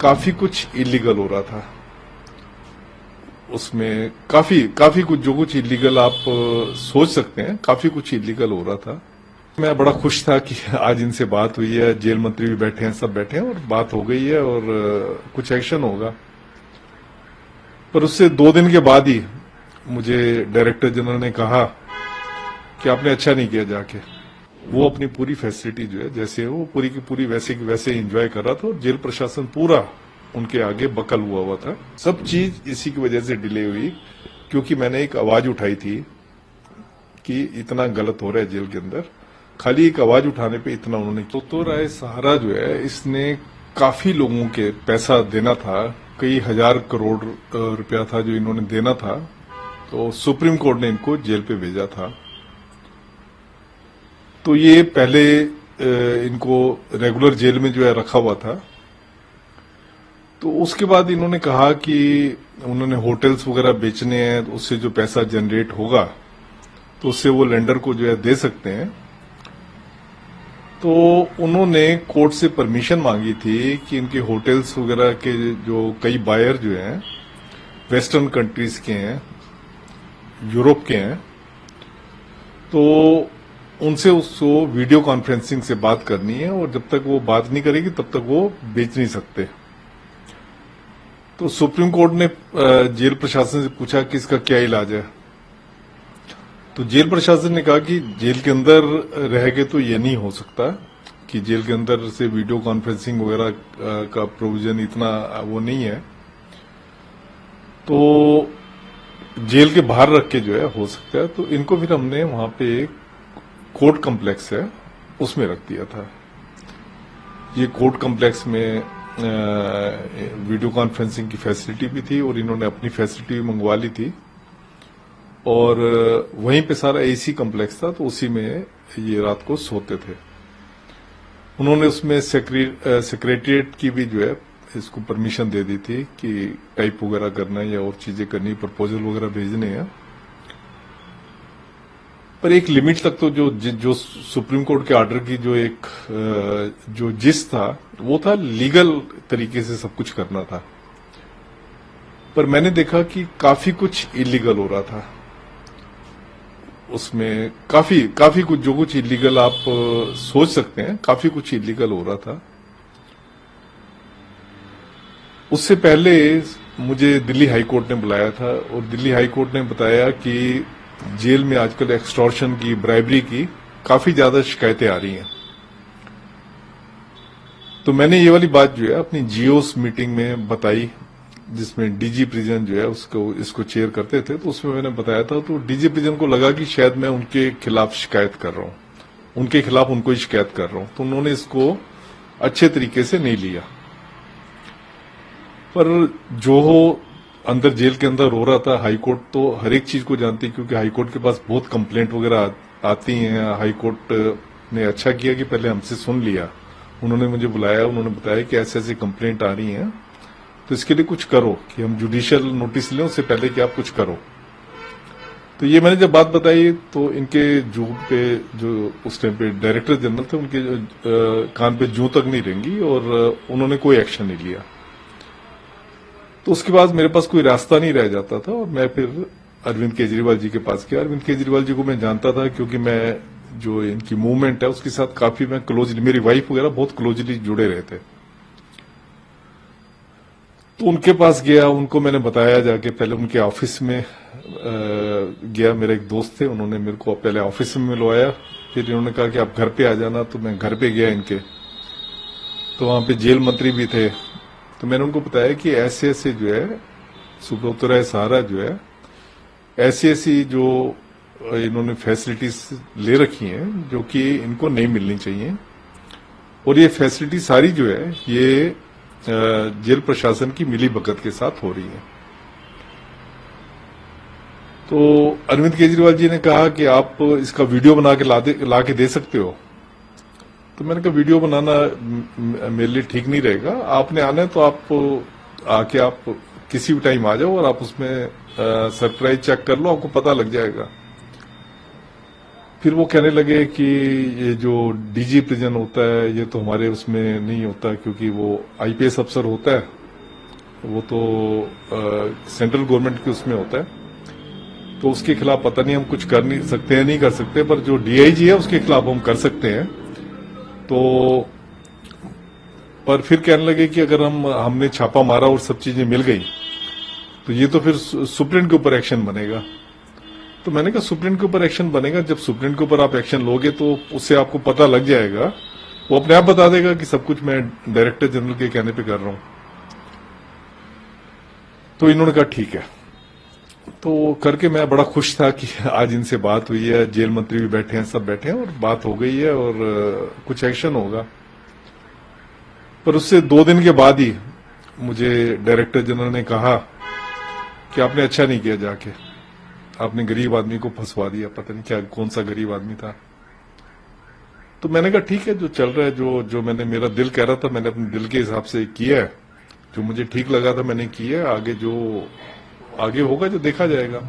काफी कुछ इलीगल हो रहा था। उसमें काफी कुछ जो कुछ इलीगल आप सोच सकते हैं, काफी कुछ इलीगल हो रहा था। मैं बड़ा खुश था कि आज इनसे बात हुई है, जेल मंत्री भी बैठे हैं, सब बैठे हैं और बात हो गई है और कुछ एक्शन होगा। पर उससे 2 दिन के बाद ही मुझे डायरेक्टर जनरल ने कहा कि आपने अच्छा नहीं किया जाके। वो अपनी पूरी फैसिलिटी जो है जैसे वो पूरी की पूरी वैसे की वैसे एंजॉय कर रहा था और जेल प्रशासन पूरा उनके आगे बकल हुआ था। सब चीज इसी की वजह से डिले हुई क्योंकि मैंने एक आवाज उठाई थी कि इतना गलत हो रहा है जेल के अंदर। खाली एक आवाज उठाने पे इतना उन्होंने तो राय सहारा जो है इसने काफी लोगों के पैसा देना था, कई हजार करोड़ रुपया था जो इन्होंने देना था। तो सुप्रीम कोर्ट ने इनको जेल पे भेजा था। तो ये पहले इनको रेगुलर जेल में जो है रखा हुआ था। तो उसके बाद इन्होंने कहा कि उन्होंने होटल्स वगैरह बेचने हैं, तो उससे जो पैसा जनरेट होगा तो उससे वो लेंडर को जो है दे सकते हैं। तो उन्होंने कोर्ट से परमिशन मांगी थी कि इनके होटल्स वगैरह के जो कई बायर जो हैं वेस्टर्न कंट्रीज के हैं, यूरोप के हैं, तो उनसे उसको वीडियो कॉन्फ्रेंसिंग से बात करनी है और जब तक वो बात नहीं करेगी तब तक वो बेच नहीं सकते। तो सुप्रीम कोर्ट ने जेल प्रशासन से पूछा कि इसका क्या इलाज है। तो जेल प्रशासन ने कहा कि जेल के अंदर रह के तो ये नहीं हो सकता कि जेल के अंदर से वीडियो कॉन्फ्रेंसिंग वगैरह का प्रोविजन इतना वो नहीं है, तो जेल के बाहर रख के जो है हो सकता है। तो इनको फिर हमने वहां पे एक कोर्ट कम्प्लेक्स है उसमें रख दिया था। ये कोर्ट कम्प्लेक्स में वीडियो कॉन्फ्रेंसिंग की फैसिलिटी भी थी और इन्होंने अपनी फैसिलिटी भी मंगवा ली थी और वहीं पे सारा एसी कम्प्लेक्स था, तो उसी में ये रात को सोते थे। उन्होंने उसमें सेक्रेटरिएट की भी जो है इसको परमिशन दे दी थी कि टाइप वगैरह करना है या और चीजें करनी, प्रपोजल वगैरह भेजने हैं। पर एक लिमिट तक तो जो सुप्रीम कोर्ट के ऑर्डर की जो एक जो जिस था वो था लीगल तरीके से सब कुछ करना था। पर मैंने देखा कि काफी कुछ इलीगल हो रहा था। उसमें काफी कुछ जो कुछ इलीगल आप सोच सकते हैं, काफी कुछ इलीगल हो रहा था। उससे पहले मुझे दिल्ली हाई कोर्ट ने बुलाया था और दिल्ली हाई कोर्ट ने बताया कि जेल में आजकल एक्सटॉर्शन की, ब्राइबरी की काफी ज्यादा शिकायतें आ रही हैं। तो मैंने ये वाली बात जो है अपनी जीओस मीटिंग में बताई, जिसमें डीजी प्रिजन जो है इसको चेयर करते थे। तो उसमें मैंने बताया था, तो डीजी प्रिजन को लगा कि शायद मैं उनके खिलाफ शिकायत कर रहा हूं, उनके खिलाफ उनको ही शिकायत कर रहा हूं। तो उन्होंने इसको अच्छे तरीके से नहीं लिया। पर जो अंदर जेल के अंदर हो रहा था, हाईकोर्ट तो हर एक चीज को जानती है क्योंकि हाईकोर्ट के पास बहुत कंप्लेंट वगैरह आती हैं। हाईकोर्ट ने अच्छा किया कि पहले हमसे सुन लिया। उन्होंने मुझे बुलाया, उन्होंने बताया कि ऐसे ऐसी कंप्लेंट आ रही हैं, तो इसके लिए कुछ करो कि हम जुडिशियल नोटिस लें उससे पहले कि आप कुछ करो। तो ये मैंने जब बात बताई तो इनके जो उस टाइम पे डायरेक्टर जनरल थे, उनके कान पे जूं तक नहीं रेंगी और उन्होंने कोई एक्शन नहीं लिया। तो उसके बाद मेरे पास कोई रास्ता नहीं रह जाता था और मैं फिर अरविंद केजरीवाल जी के पास गया। अरविंद केजरीवाल जी को मैं जानता था क्योंकि मैं जो इनकी मूवमेंट है उसके साथ काफी मैं क्लोजली, मेरी वाइफ वगैरह बहुत क्लोजली जुड़े रहे थे। तो उनके पास गया, उनको मैंने बताया जाके, पहले उनके ऑफिस में गया। मेरे एक दोस्त थे, उन्होंने मेरे को पहले ऑफिस में मिलवाया, फिर इन्होंने कहा कि आप घर पे आ जाना। तो मैं घर पे गया इनके, तो वहां पे जेल मंत्री भी थे। तो मैंने उनको बताया कि ऐसे ऐसे जो है सुब्रत राय सहारा जो है ऐसी ऐसी जो इन्होंने फैसिलिटीज ले रखी हैं जो कि इनको नहीं मिलनी चाहिए, और ये फैसिलिटी सारी जो है ये जेल प्रशासन की मिली भगत के साथ हो रही है। तो अरविंद केजरीवाल जी ने कहा कि आप इसका वीडियो बना के ला के दे सकते हो। तो मैंने कहा वीडियो बनाना मेरे लिए ठीक नहीं रहेगा, आपने आना है तो आप आके आप किसी भी टाइम आ जाओ और आप उसमें सरप्राइज चेक कर लो, आपको पता लग जाएगा। फिर वो कहने लगे कि ये जो डीजी प्रिजन होता है ये तो हमारे उसमें नहीं होता क्योंकि वो आईपीएस अफसर होता है, वो तो सेंट्रल गवर्नमेंट के उसमें होता है, तो उसके खिलाफ पता नहीं हम कुछ कर नहीं सकते हैं, नहीं कर सकते, पर जो डीआईजी है उसके खिलाफ हम कर सकते हैं। तो पर फिर कहने लगे कि अगर हमने छापा मारा और सब चीजें मिल गई तो ये तो फिर सुप्रीम के ऊपर एक्शन बनेगा। तो मैंने कहा सुप्रीम के ऊपर एक्शन बनेगा, जब सुप्रीम के ऊपर आप एक्शन लोगे तो उससे आपको पता लग जाएगा, वो अपने आप बता देगा कि सब कुछ मैं डायरेक्टर जनरल के कहने पे कर रहा हूं। तो इन्होंने कहा ठीक है। तो करके मैं बड़ा खुश था कि आज इनसे बात हुई है, जेल मंत्री भी बैठे हैं, सब बैठे हैं और बात हो गई है और कुछ एक्शन होगा। पर उससे 2 दिन के बाद ही मुझे डायरेक्टर जनरल ने कहा कि आपने अच्छा नहीं किया, जाके आपने गरीब आदमी को फंसवा दिया, पता नहीं क्या कौन सा गरीब आदमी था। तो मैंने कहा ठीक है, जो चल रहा है, जो मैंने मेरा दिल कह रहा था मैंने अपने दिल के हिसाब से किया है, जो मुझे ठीक लगा था मैंने किया है, आगे जो आगे होगा जो देखा जाएगा।